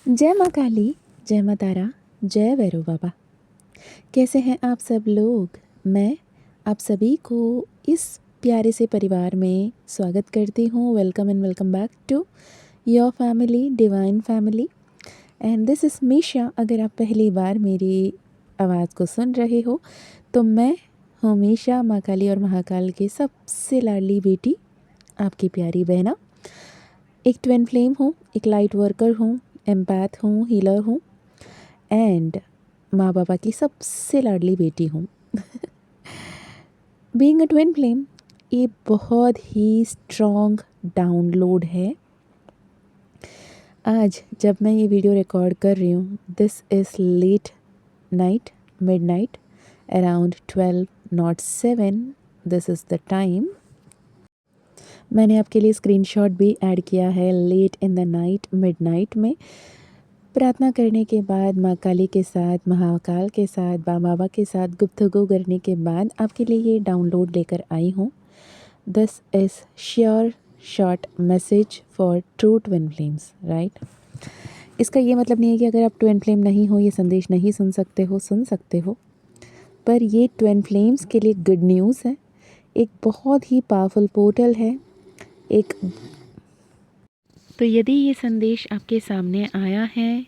जय माँ काली, जय माँ तारा, जय भैरव बाबा। कैसे हैं आप सब लोग? मैं आप सभी को इस प्यारे से परिवार में स्वागत करती हूँ। Welcome and welcome back to your family, divine family. And this is Misha. अगर आप पहली बार मेरी आवाज़ को सुन रहे हो तो मैं हूँ मीशा, माँ काली और महाकाल की सबसे लाडली बेटी, आपकी प्यारी बहना। एक ट्विन फ्लेम हूँ, एक लाइट वर्कर हूँ, एम्पैथ हूँ, हीलर हूँ एंड माँ बाबा की सबसे लाडली बेटी हूँ। बीइंग अ ट्विन फ्लेम ये बहुत ही स्ट्रॉन्ग डाउनलोड है। आज जब मैं ये वीडियो रिकॉर्ड कर रही हूँ, this is late night, mid night, around 12:07 this is the time. मैंने आपके लिए स्क्रीनशॉट भी ऐड किया है late in the night, mid night में। प्रार्थना करने के बाद, माँ काली के साथ, महाकाल के साथ, बाबा के साथ गुफ्तगू करने के बाद आपके लिए ये डाउनलोड लेकर आई हूँ। This is sure short message for true twin flames, right. इसका ये मतलब नहीं है कि अगर आप ट्विन फ्लेम नहीं हो, ये संदेश नहीं सुन सकते हो, सुन सकते हो। पर ये ट्विन फ्लेम्स के लिए गुड न्यूज़ है। एक बहुत ही पावरफुल पोर्टल है। एक तो यदि ये संदेश आपके सामने आया है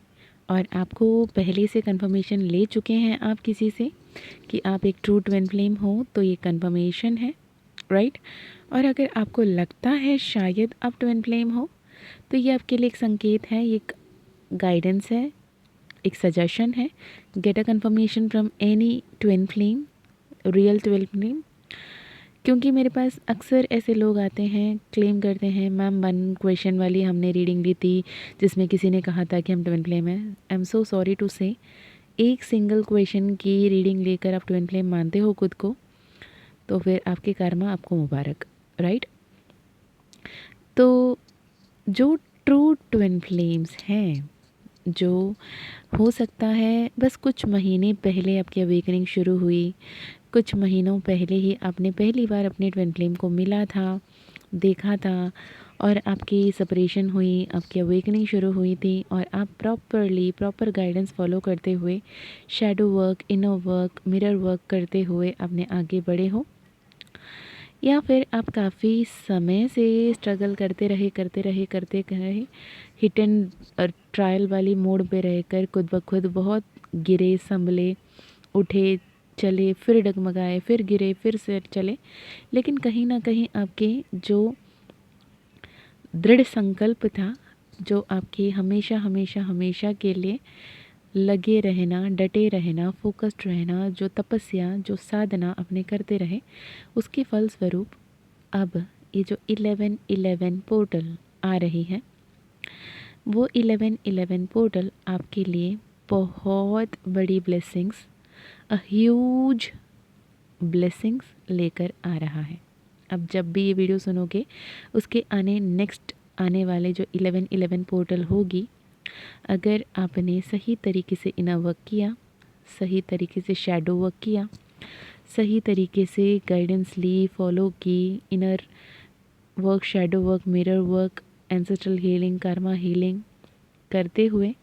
और आपको पहले से कंफर्मेशन ले चुके हैं आप किसी से कि आप एक ट्रू ट्विन फ्लेम हो, तो ये कंफर्मेशन है, राइट। और अगर आपको लगता है शायद आप ट्विन फ्लेम हो, तो ये आपके लिए एक संकेत है, ये एक गाइडेंस है, एक सजेशन है। Get a confirmation from any twin flame, real twin flame. क्योंकि मेरे पास अक्सर ऐसे लोग आते हैं, क्लेम करते हैं, मैम 1 क्वेश्चन वाली हमने रीडिंग ली थी जिसमें किसी ने कहा था कि हम ट्विन फ्लेम हैं। I am so sorry to say, एक सिंगल क्वेश्चन की रीडिंग लेकर आप ट्विन फ्लेम मानते हो खुद को, तो फिर आपके कर्मा आपको मुबारक, राइट। तो जो ट्रू ट्विन फ्लेम्स हैं, जो हो सकता है बस कुछ महीने पहले आपकी अवेकनिंग शुरू हुई, कुछ महीनों पहले ही आपने पहली बार अपने ट्विन फ्लेम को मिला था, देखा था और आपकी सेपरेशन हुई, आपकी अवेकनिंग शुरू हुई थी और आप प्रॉपर गाइडेंस फॉलो करते हुए, shadow work, inner work, mirror work करते हुए अपने आगे बढ़े हो। या फिर आप काफ़ी समय से स्ट्रगल करते रहे, हिट एंड ट्रायल वाली मोड पे रहकर खुद ब खुद बहुत गिरे, संभले, उठे, चले, फिर डगमगाए, फिर गिरे, फिर से चले। लेकिन कहीं ना कहीं आपके जो दृढ़ संकल्प था, जो आपके हमेशा हमेशा हमेशा के लिए लगे रहना, डटे रहना, फोकस्ड रहना, जो तपस्या, जो साधना अपने करते रहे, उसके फलस्वरूप अब ये जो 11-11 पोर्टल आ रही है, वो 11-11 पोर्टल आपके लिए बहुत बड़ी ब्लेसिंग्स, अ ह्यूज ब्लेसिंग्स लेकर आ रहा है। अब जब भी ये वीडियो सुनोगे, उसके नेक्स्ट आने वाले जो 11-11 पोर्टल होगी, अगर आपने सही तरीके से इनर वर्क किया, सही तरीके से शैडो वर्क किया, सही तरीके से गाइडेंस ली, फॉलो की, inner work, shadow work, mirror work, ancestral healing, Karma healing करते हुए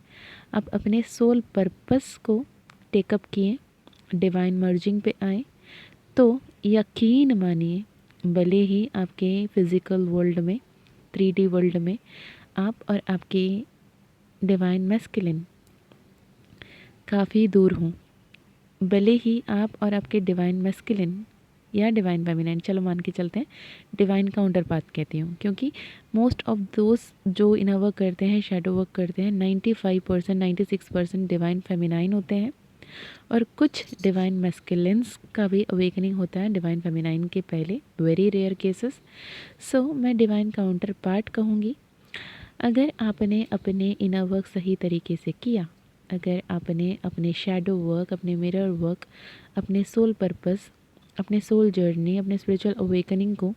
आप अपने सोल पर्पस को टेकअप किए, डिवाइन मर्जिंग पे आए, तो यकीन मानिए, भले ही आपके फिज़िकल वर्ल्ड में, 3D वर्ल्ड में आप और आपके डिवाइन मैस्कुलिन काफ़ी दूर हों, भले ही आप और आपके डिवाइन मैस्कुलिन या डिवाइन फेमिनाइन, चलो मान के चलते हैं, डिवाइन काउंटर पार्ट कहती हूँ, क्योंकि मोस्ट ऑफ दोस्त जो इनर वर्क करते हैं, शैडो वर्क करते हैं, 95%, 96% डिवाइन फेमिनाइन होते हैं और कुछ डिवाइन मैस्कुलिन्स का भी अवेकनिंग होता है डिवाइन फेमिनाइन के पहले, वेरी रेयर केसेस। सो मैं डिवाइन काउंटर पार्ट कहूँगी। अगर आपने अपने इनर वर्क सही तरीके से किया, अगर आपने अपने शैडो वर्क, अपने मिरर वर्क, अपने सोल पर्पस, अपने सोल जर्नी, अपने स्पिरिचुअल अवेकनिंग को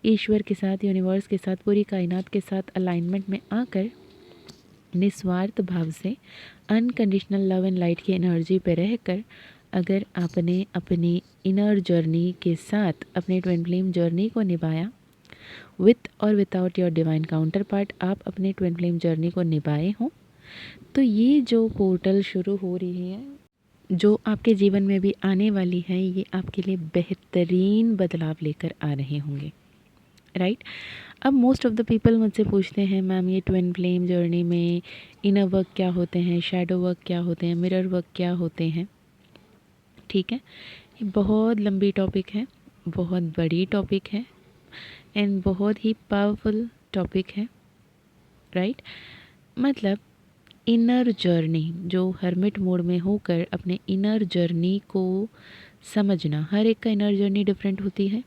ईश्वर के साथ, यूनिवर्स के साथ, पूरी कायनात के साथ अलाइनमेंट में आकर निस्वार्थ भाव से अनकंडीशनल लव एंड लाइट की एनर्जी पर रहकर, अगर आपने अपनी इनर जर्नी के साथ अपने ट्विन फ्लेम जर्नी को निभाया, विथ और without your divine counter part आप अपने ट्विन फ्लेम जर्नी को निभाए हों, तो ये जो पोर्टल शुरू हो रही है, जो आपके जीवन में भी आने वाली है, ये आपके लिए बेहतरीन बदलाव लेकर आ रहे होंगे, राइट। अब मोस्ट ऑफ़ द पीपल मुझसे पूछते हैं, मैम ये ट्विन फ्लेम जर्नी में इनर वर्क क्या होते हैं, शैडो वर्क क्या होते हैं, मिरर वर्क क्या होते हैं। ठीक है, ये बहुत लंबी टॉपिक है, बहुत बड़ी टॉपिक है एंड बहुत ही पावरफुल टॉपिक है, राइट। मतलब इनर जर्नी, जो हर्मिट मोड में होकर अपने इनर जर्नी को समझना, हर एक का इनर जर्नी डिफरेंट होती है,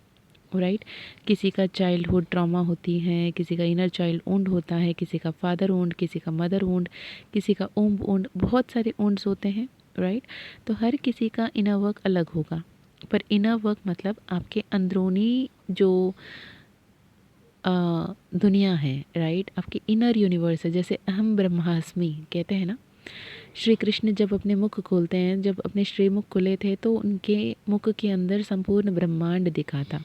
राइट। किसी का चाइल्डहुड ट्रॉमा होती है, किसी का इनर चाइल्ड वुंड होता है, किसी का फादर वुंड, किसी का मदर वुंड, किसी का ओम वुंड, बहुत सारे वुंड्स होते हैं, राइट। तो हर किसी का इनर वर्क अलग होगा, पर इनर वर्क मतलब आपके अंदरूनी जो दुनिया है, राइट, आपकी इनर यूनिवर्स है। जैसे अहम ब्रह्मास्मि कहते हैं ना, श्री कृष्ण जब अपने मुख खोलते हैं, जब अपने श्रीमुख खुले थे तो उनके मुख के अंदर संपूर्ण ब्रह्मांड दिखा था।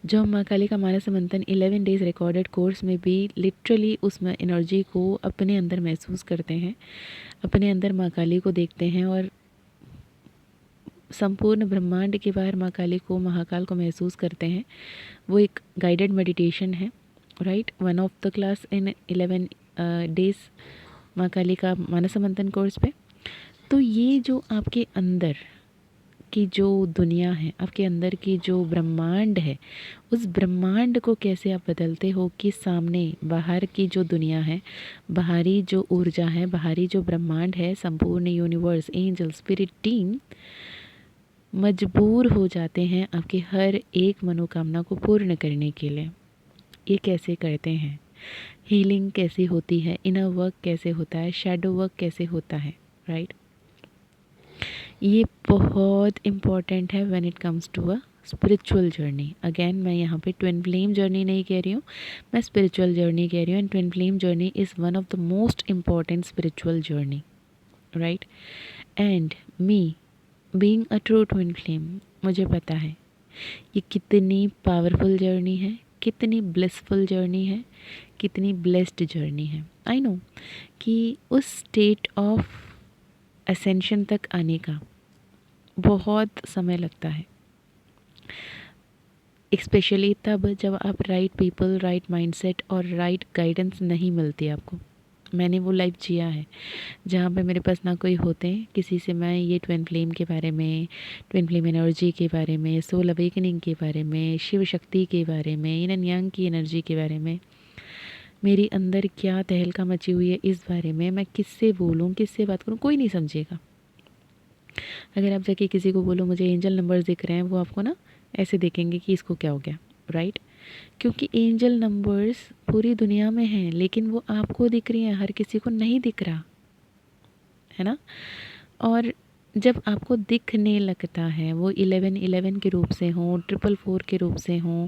जो हम माँ काली का मानस मंथन 11 डेज़ रिकॉर्डेड कोर्स में भी लिटरली उस एनर्जी को अपने अंदर महसूस करते हैं, अपने अंदर माँ काली को देखते हैं और संपूर्ण ब्रह्मांड के बाहर माँ काली को, महाकाल को महसूस करते हैं। वो एक गाइडेड मेडिटेशन है, right. One of the class in 11 days माँ काली का मानस मंथन कोर्स पे। तो ये जो आपके अंदर की जो दुनिया है, आपके अंदर की जो ब्रह्मांड है, उस ब्रह्मांड को कैसे आप बदलते हो कि सामने बाहर की जो दुनिया है, बाहरी जो ऊर्जा है, बाहरी जो ब्रह्मांड है, संपूर्ण यूनिवर्स, एंजल, स्पिरिट टीम मजबूर हो जाते हैं आपकी हर एक मनोकामना को पूर्ण करने के लिए। ये कैसे करते हैं, हीलिंग कैसी होती है, इनर वर्क कैसे होता है, शैडो वर्क कैसे होता है, राइट। ये बहुत इम्पॉर्टेंट है when it comes to a spiritual journey. Again मैं यहाँ पे ट्विन फ्लेम जर्नी नहीं कह रही हूँ, मैं स्पिरिचुअल जर्नी कह रही हूँ। And twin flame journey is one of the most important spiritual journey, right. And me being a true twin flame, मुझे पता है ये कितनी पावरफुल जर्नी है, कितनी ब्लिसफुल जर्नी है, कितनी ब्लेस्ड जर्नी है। आई नो कि उस स्टेट ऑफ असेंशन तक आने का बहुत समय लगता है, स्पेशली तब जब आप राइट पीपल, राइट माइंडसेट और राइट गाइडेंस नहीं मिलती आपको। मैंने वो लाइफ जिया है जहाँ पे मेरे पास ना कोई होते, किसी से मैं ये ट्विन फ्लेम के बारे में, ट्विन फ्लेम एनर्जी के बारे में, सोल अवेकनिंग के बारे में, शिव शक्ति के बारे में, इन एंड यांग की एनर्जी के बारे में, मेरी अंदर क्या तहलका मची हुई है इस बारे में मैं किससे बोलूँ, किससे बात करूँ, कोई नहीं समझेगा। अगर आप जाके किसी को बोलो मुझे एंजल नंबर्स दिख रहे हैं, वो आपको ना ऐसे देखेंगे कि इसको क्या हो गया, राइट। क्योंकि एंजल नंबर्स पूरी दुनिया में हैं, लेकिन वो आपको दिख रही हैं, हर किसी को नहीं दिख रहा है ना। और जब आपको दिखने लगता है वो 1111 के रूप से हों, 444 के रूप से हों,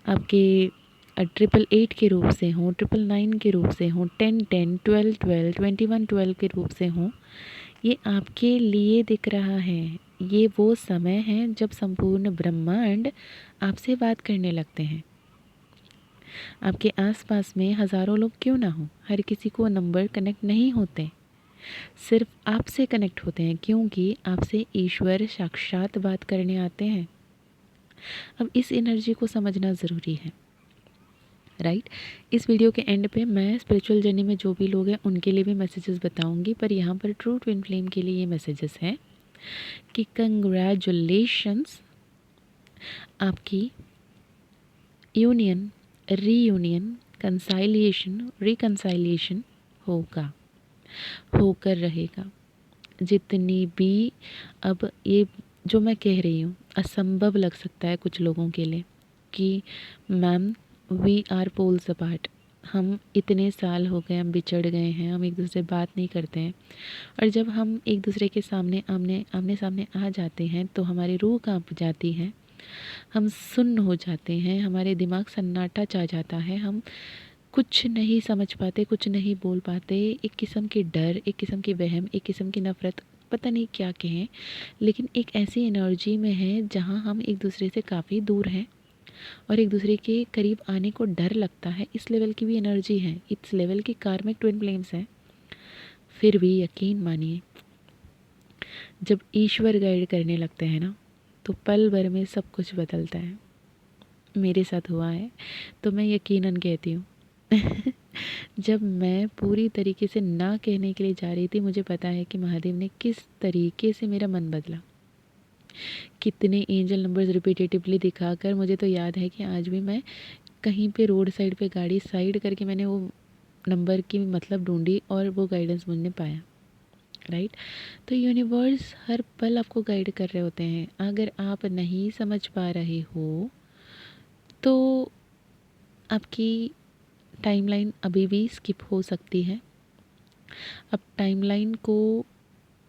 आपके 888 के रूप से हों, 999 के रूप से हों, 1010, 1212, 2112 के रूप से हों, ये आपके लिए दिख रहा है। ये वो समय है जब संपूर्ण ब्रह्मांड आपसे बात करने लगते हैं। आपके आसपास में हज़ारों लोग क्यों ना हो, हर किसी को नंबर कनेक्ट नहीं होते, सिर्फ आपसे कनेक्ट होते हैं, क्योंकि आपसे ईश्वर साक्षात बात करने आते हैं। अब इस एनर्जी को समझना ज़रूरी है, राइट। इस वीडियो के एंड पे मैं स्पिरिचुअल जर्नी में जो भी लोग हैं उनके लिए भी मैसेजेस बताऊंगी, पर यहाँ पर ट्रू ट्विन फ्लेम के लिए ये मैसेजेस हैं कि कंग्रेचुलेशंस, आपकी यूनियन, रीयूनियन, कंसाइलिएशन, रिकंसाइलिएशन होगा, होकर रहेगा। जितनी भी, अब ये जो मैं कह रही हूँ असंभव लग सकता है कुछ लोगों के लिए कि ma'am we are poles apart, हम इतने साल हो गए, हम बिछड़ गए हैं, हम एक दूसरे बात नहीं करते हैं, और जब हम एक दूसरे के सामने आमने सामने आ जाते हैं तो हमारी रूह कांप जाती है, हम सुन्न हो जाते हैं, हमारे दिमाग सन्नाटा छा जाता है, हम कुछ नहीं समझ पाते, कुछ नहीं बोल पाते। एक किस्म के डर, एक किस्म की वहम, एक किस्म की नफ़रत, पता नहीं क्या कहें, लेकिन एक ऐसी एनर्जी में है जहाँ हम एक दूसरे से काफ़ी दूर हैं और एक दूसरे के करीब आने को डर लगता है। इस लेवल की भी एनर्जी है, इस लेवल की कार्मिक ट्विन फ्लेम्स हैं। फिर भी यकीन मानिए, जब ईश्वर गाइड करने लगते हैं ना, तो पल भर में सब कुछ बदलता है। मेरे साथ हुआ है, तो मैं यकीनन कहती हूँ। जब मैं पूरी तरीके से ना कहने के लिए जा रही थी, मुझे पता है कि महादेव ने किस तरीके से मेरा मन बदला, कितने एंजल नंबर्स रिपीटेटिवली दिखाकर। मुझे तो याद है कि आज भी मैं कहीं पे रोड साइड पे गाड़ी साइड करके मैंने वो नंबर की मतलब ढूंढी और वो गाइडेंस मुझने पाया। राइट। तो यूनिवर्स हर पल आपको गाइड कर रहे होते हैं। अगर आप नहीं समझ पा रहे हो तो आपकी टाइमलाइन अभी भी स्किप हो सकती है। अब टाइमलाइन को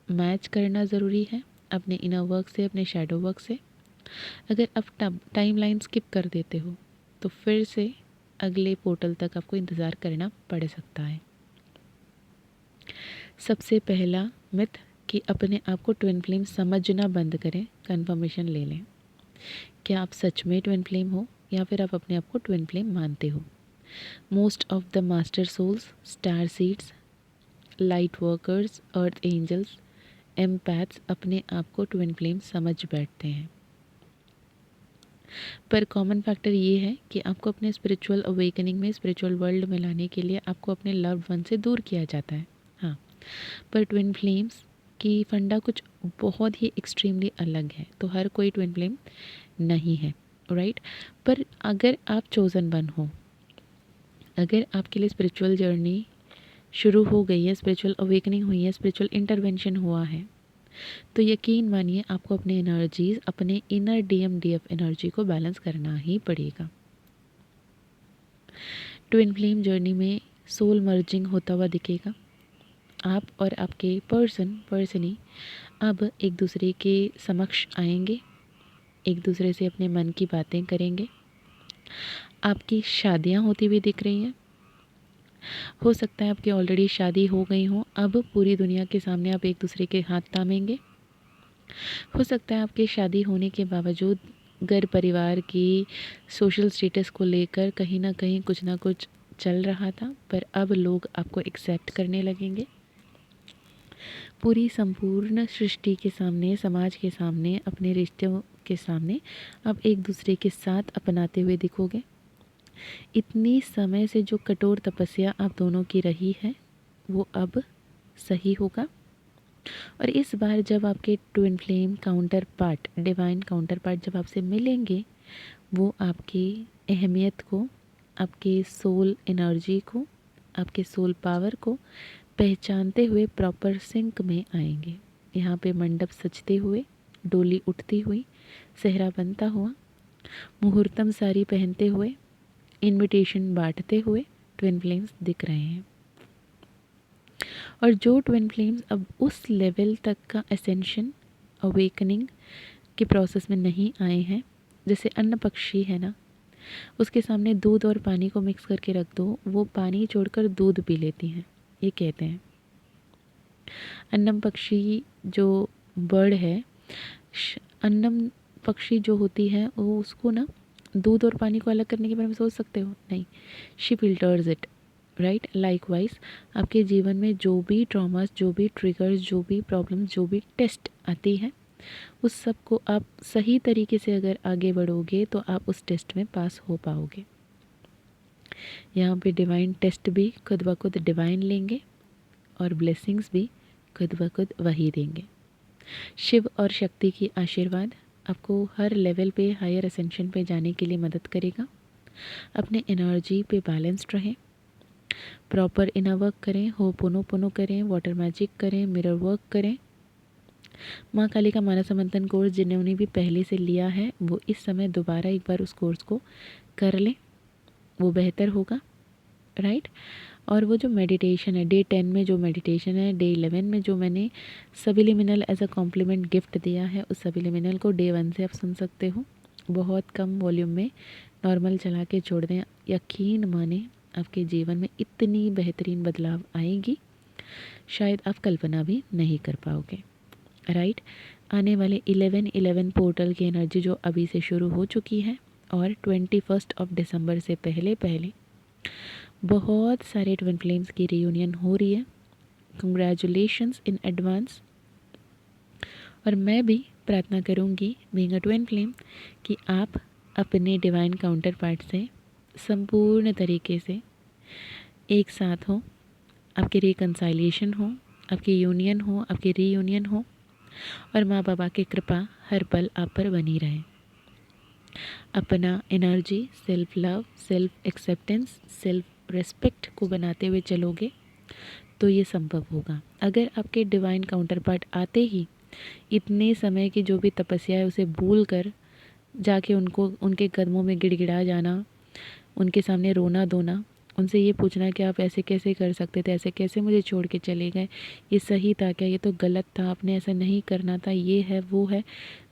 मैच करना ज़रूरी है अपने इनर वर्क से, अपने शैडो वर्क से। अगर आप टाइमलाइन स्किप कर देते हो तो फिर से अगले पोर्टल तक आपको इंतज़ार करना पड़ सकता है। सबसे पहला मिथ कि अपने आप को ट्विन फ्लेम समझना बंद करें, कंफर्मेशन ले लें। क्या आप सच में ट्विन फ्लेम हो या फिर आप अपने आप को ट्विन फ्लेम मानते हो? Most of the master souls, star seeds, light workers, earth angels, empaths अपने आप को ट्विन फ्लेम समझ बैठते हैं। पर कॉमन फैक्टर ये है कि आपको अपने स्पिरिचुअल अवेकनिंग में, स्पिरिचुअल वर्ल्ड में लाने के लिए आपको अपने लव्ड वन से दूर किया जाता है। हाँ, पर ट्विन फ्लेम्स की फंडा कुछ बहुत ही एक्सट्रीमली अलग है। तो हर कोई ट्विन फ्लेम नहीं है, राइट। पर अगर आप चोज़न वन हो, अगर आपके लिए स्पिरिचुअल जर्नी शुरू हो गई है, स्पिरिचुअल अवेकनिंग हुई है, स्पिरिचुअल इंटरवेंशन हुआ है, तो यकीन मानिए आपको अपने एनर्जीज, अपने इनर DMDF एनर्जी को बैलेंस करना ही पड़ेगा। ट्विन फ्लेम जर्नी में सोल मर्जिंग होता हुआ दिखेगा। आप और आपके पर्सनी अब एक दूसरे के समक्ष आएंगे, एक दूसरे से अपने मन की बातें करेंगे। आपकी शादियां होती हुई दिख रही हैं। हो सकता है आपकी ऑलरेडी शादी हो गई हो, अब पूरी दुनिया के सामने आप एक दूसरे के हाथ थामेंगे। हो सकता है आपके शादी होने के बावजूद घर परिवार की सोशल स्टेटस को लेकर कहीं ना कुछ चल रहा था, पर अब लोग आपको एक्सेप्ट करने लगेंगे। पूरी संपूर्ण सृष्टि के सामने, समाज के सामने, अपने रिश्तों के सामने आप एक दूसरे के साथ अपनाते हुए दिखोगे। इतनी समय से जो कठोर तपस्या आप दोनों की रही है वो अब सही होगा। और इस बार जब आपके twin flame counter part, divine counter part जब आपसे मिलेंगे, वो आपकी अहमियत को, आपके सोल एनर्जी को, आपके सोल पावर को पहचानते हुए प्रॉपर सिंक में आएंगे। यहाँ पे मंडप सजते हुए, डोली उठती हुई, सेहरा बनता हुआ, मुहूर्तम साड़ी पहनते हुए, इनविटेशन बांटते हुए ट्विन फ्लेम्स दिख रहे हैं। और जो ट्विन फ्लेम्स अब उस लेवल तक का असेंशन, अवेकनिंग के प्रोसेस में नहीं आए हैं, जैसे अन्न पक्षी है ना, उसके सामने दूध और पानी को मिक्स करके रख दो, वो पानी छोड़कर दूध पी लेती हैं, ये कहते हैं। अन्नम पक्षी जो बर्ड है, अन्नम पक्षी जो होती है, वो उसको ना दूध और पानी को अलग करने के बारे में सोच सकते हो? नहीं, she filters it, right. Likewise आपके जीवन में जो भी ट्रॉमास, जो भी ट्रिगर्स, जो भी प्रॉब्लम्स, जो भी टेस्ट आती है, उस सब को आप सही तरीके से अगर आगे बढ़ोगे तो आप उस टेस्ट में पास हो पाओगे। यहाँ पे डिवाइन टेस्ट भी खुद ब खुद डिवाइन लेंगे और ब्लेसिंग्स भी खुद ब खुद वही देंगे। शिव और शक्ति की आशीर्वाद आपको हर लेवल पे, हायर असेंशन पे जाने के लिए मदद करेगा। अपने एनर्जी पे बैलेंस्ड रहें, प्रॉपर इनर वर्क करें, होपोनोपोनो करें, वाटर मैजिक करें, मिरर वर्क करें। माँ काली का मानस मंथन कोर्स जिन्होंने भी पहले से लिया है, वो इस समय दोबारा एक बार उस कोर्स को कर लें, वो बेहतर होगा, राइट। और वो जो मेडिटेशन है, डे 10 में जो मेडिटेशन है, डे 11 में जो मैंने सबिलिमिनल एज अ कॉम्प्लीमेंट गिफ्ट दिया है, उस सबिलिमिनल को डे 1 से आप सुन सकते हो। बहुत कम वॉल्यूम में नॉर्मल चला के छोड़ दें, यकीन माने आपके जीवन में इतनी बेहतरीन बदलाव आएगी, शायद आप कल्पना भी नहीं कर पाओगे, राइट। आने वाले 11/11 पोर्टल की एनर्जी जो अभी से शुरू हो चुकी है, और 21 दिसंबर से पहले पहले बहुत सारे ट्विन फ्लेम्स की रियूनियन हो रही है। Congratulations in advance. और मैं भी प्रार्थना करूँगी बीइंग अ ट्विन फ्लेम कि आप अपने डिवाइन काउंटर पार्ट से संपूर्ण तरीके से एक साथ हो, आपकी रिकन्साइलेशन हो, आपकी यूनियन हो, आपकी रीयूनियन हो, और माँ बाबा की कृपा हर पल आप पर बनी रहे। अपना energy, self love, self acceptance, self respect को बनाते हुए चलोगे तो ये संभव होगा। अगर आपके डिवाइन काउंटर पार्ट आते ही इतने समय की जो भी तपस्या है उसे भूल कर जाके उनको उनके कदमों में गिड़गिड़ा जाना, उनके सामने रोना धोना, उनसे ये पूछना कि आप ऐसे कैसे कर सकते थे, ऐसे कैसे मुझे छोड़ के चले गए, ये सही था क्या, ये तो गलत था, आपने ऐसा नहीं करना था, ये है वो है,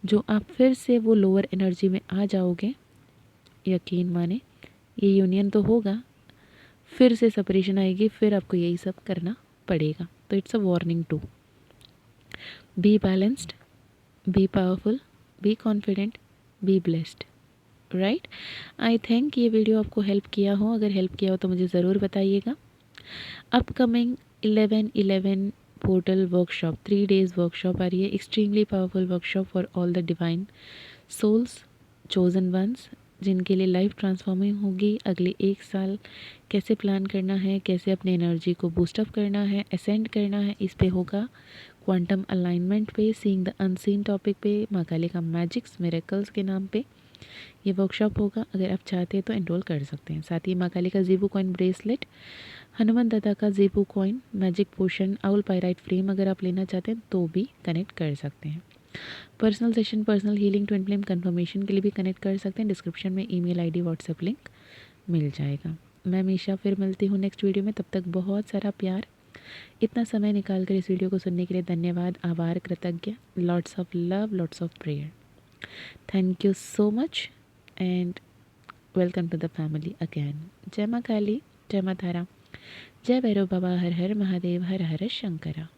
जो आप फिर से वो लोअर एनर्जी में आ जाओगे, यकीन माने ये यूनियन तो होगा, फिर से सेपरेशन आएगी, फिर आपको यही सब करना पड़ेगा। तो it's a warning to be balanced, be powerful, be confident, be blessed. Right, I think ये वीडियो आपको हेल्प किया हो। अगर हेल्प किया हो तो मुझे ज़रूर बताइएगा। Upcoming 11/11 portal workshop, 3 days workshop आ रही है। Extremely powerful workshop for all the divine souls, chosen ones, जिनके लिए लाइफ ट्रांसफॉर्मिंग होगी। अगले 1 साल कैसे प्लान करना है, कैसे अपने एनर्जी को बूस्टअप करना है, असेंड करना है, इस पे होगा। क्वांटम अलाइनमेंट पे, सीइंग द अनसीन टॉपिक पे, माँ काली का मैजिक्स मिरेकल्स के नाम पे ये वर्कशॉप होगा। अगर आप चाहते हैं तो एनरोल कर सकते हैं। साथ ही माँ काली का ज़ीबू कॉइन ब्रेसलेट, हनुमान दादा का Zibu coin, magic potion, owl pyrite frame अगर आप लेना चाहते हैं तो भी कनेक्ट कर सकते हैं। Personal session, personal healing, twin flame confirmation के लिए भी कनेक्ट कर सकते हैं। डिस्क्रिप्शन में ईमेल आईडी, व्हाट्सएप लिंक मिल जाएगा। मैं हमेशा फिर मिलती हूँ नेक्स्ट वीडियो में। तब तक बहुत सारा प्यार। इतना समय निकाल कर इस वीडियो को सुनने के लिए धन्यवाद, आभार, कृतज्ञ। Lots of love, lots of prayer. Thank you so much and welcome to the family again. जय माँ काली, जय माँ तारा, जय भैरव बाबा, हर हर महादेव, हर हर शंकरा।